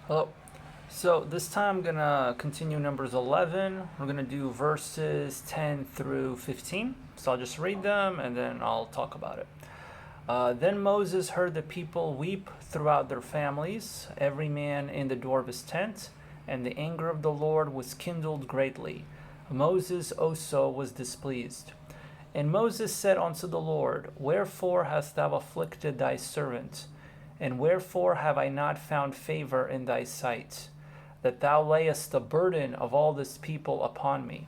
Hello. So this time I'm going to continue Numbers 11. We're going to do verses 10 through 15. So I'll just read them and then I'll talk about it. Then Moses heard the people weep throughout their families, every man in the door of his tent, and the anger of the Lord was kindled greatly. Moses also was displeased. And Moses said unto the Lord, Wherefore hast thou afflicted thy servant? And wherefore have I not found favor in thy sight, that thou layest the burden of all this people upon me?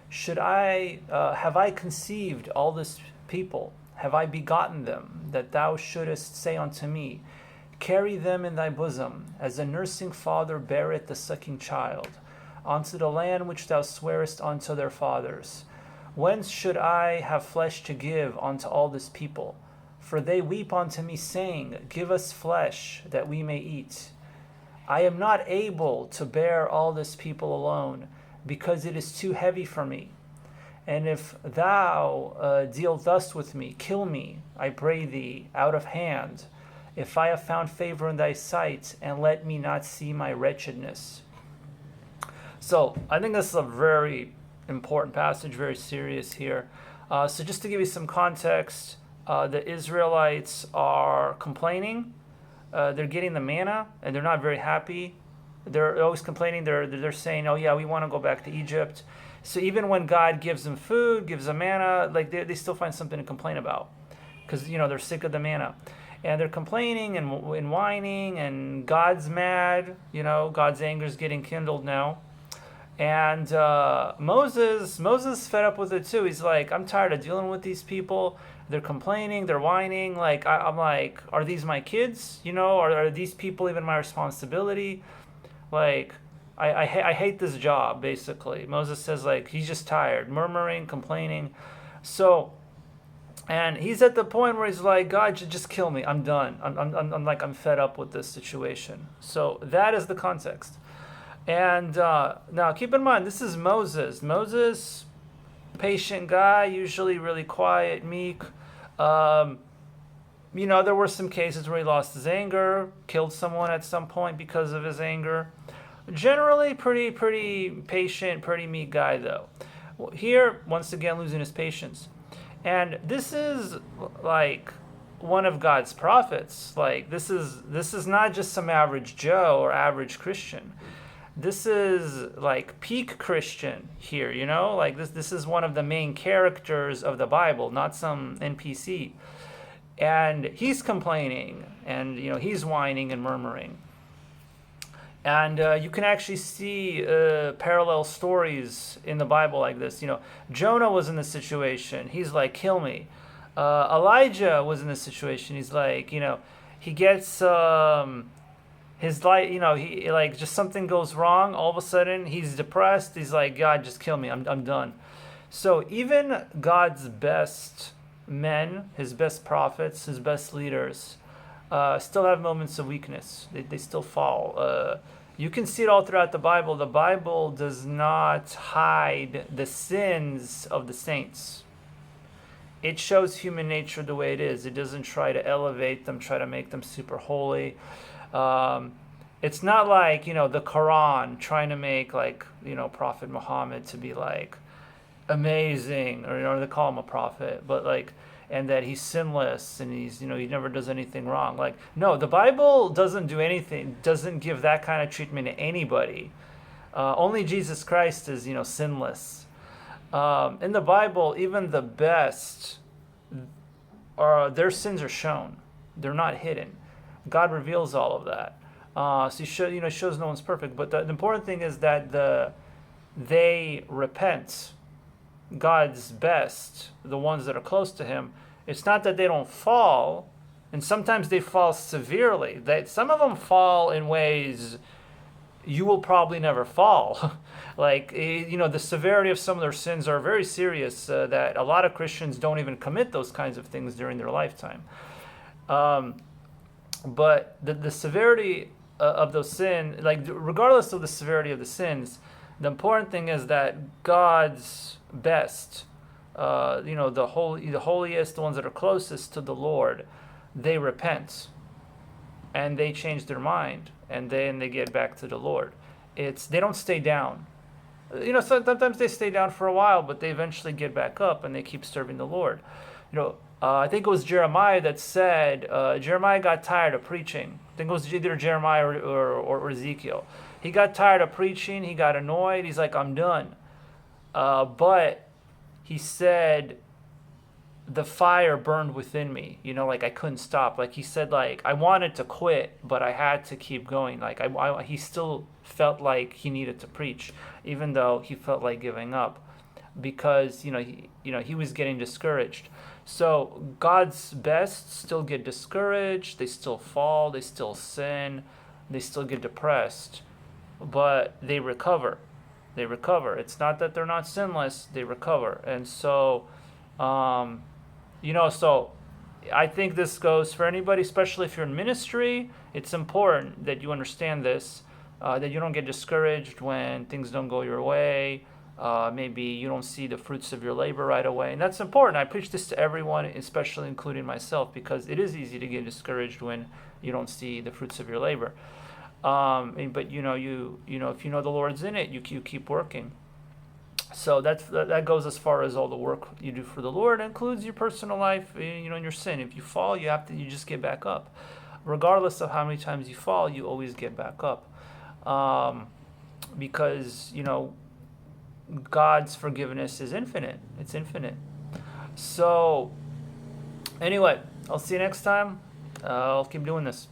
Should I have I conceived all this people? Have I begotten them, that thou shouldest say unto me, Carry them in thy bosom, as a nursing father beareth the sucking child, unto the land which thou swarest unto their fathers? Whence should I have flesh to give unto all this people? For they weep unto me, saying, Give us flesh, that we may eat. I am not able to bear all this people alone, because it is too heavy for me. And if thou deal thus with me, kill me, I pray thee, out of hand, if I have found favor in thy sight, and let me not see my wretchedness. So I think this is a very important passage, very serious here. So just to give you some context, the Israelites are complaining. They're getting the manna, and they're not very happy. They're always complaining. They're saying, "Oh yeah, we want to go back to Egypt." So even when God gives them food, gives them manna, like they still find something to complain about, because they're sick of the manna, and they're complaining and whining, and God's mad. God's anger is getting kindled now. And Moses fed up with it too. He's like, I'm tired of dealing with these people. They're complaining, they're whining. Like I'm like, are these my kids? Are these people even my responsibility? Like, I hate this job. Basically, Moses says like he's just tired, murmuring, complaining. So, and he's at the point where he's like, God, just kill me. I'm done. I'm fed up with this situation. So that is the context. And now keep in mind, this is Moses. Moses, patient guy, usually really quiet, meek. There were some cases where he lost his anger, killed someone at some point because of his anger. Generally, pretty patient, pretty meek guy, though. Well, here, once again, losing his patience. And this is like one of God's prophets. Like this is not just some average Joe or average Christian. This is like peak Christian here, like this is one of the main characters of the Bible, not some NPC. And he's complaining, and he's whining and murmuring. And you can actually see parallel stories in the Bible like this. Jonah was in this situation. He's like, kill me. Elijah was in this situation. He's like, he gets his life, he like just something goes wrong. All of a sudden, he's depressed. He's like, God, just kill me. I'm done. So even God's best men, his best prophets, his best leaders, still have moments of weakness. They still fall. You can see it all throughout the Bible. The Bible does not hide the sins of the saints. It shows human nature the way it is. It doesn't try to elevate them, try to make them super holy. It's not like, the Quran trying to make like, Prophet Muhammad to be like amazing, or they call him a prophet, but like, and that he's sinless and he's, he never does anything wrong. Like, no, the Bible doesn't do anything, doesn't give that kind of treatment to anybody. Only Jesus Christ is, sinless. In the Bible, even the best, their sins are shown. They're not hidden. God reveals all of that. So he shows no one's perfect. But the important thing is that they repent. God's best, the ones that are close to him. It's not that they don't fall, and sometimes they fall severely. Some of them fall in ways you will probably never fall. Like, the severity of some of their sins are very serious, that a lot of Christians don't even commit those kinds of things during their lifetime. But the severity of those sins, like regardless of the severity of the sins, the important thing is that God's best, the holiest, the ones that are closest to the Lord, they repent. and they change their mind, and then they get back to the Lord. They don't stay down. Sometimes they stay down for a while, but they eventually get back up and they keep serving the Lord. I think it was Jeremiah that said Jeremiah got tired of preaching. I think it was either Jeremiah or Ezekiel. He got tired of preaching. He got annoyed. He's like, I'm done. But he said, the fire burned within me, like I couldn't stop. Like he said, like I wanted to quit, but I had to keep going. Like he still felt like he needed to preach, even though he felt like giving up, because he was getting discouraged. So God's best still get discouraged, they still fall, they still sin, they still get depressed, but they recover. They recover. It's not that they're not sinless, they recover. And so so I think this goes for anybody, especially if you're in ministry. It's important that you understand this, that you don't get discouraged when things don't go your way. Maybe you don't see the fruits of your labor right away. And that's important. I preach this to everyone, especially including myself, because it is easy to get discouraged when you don't see the fruits of your labor. But if you know the Lord's in it, you keep working. So that goes as far as all the work you do for the Lord. It includes your personal life, in your sin. If you fall, you just get back up. Regardless of how many times you fall, you always get back up. Because, God's forgiveness is infinite. It's infinite. So, anyway, I'll see you next time. I'll keep doing this.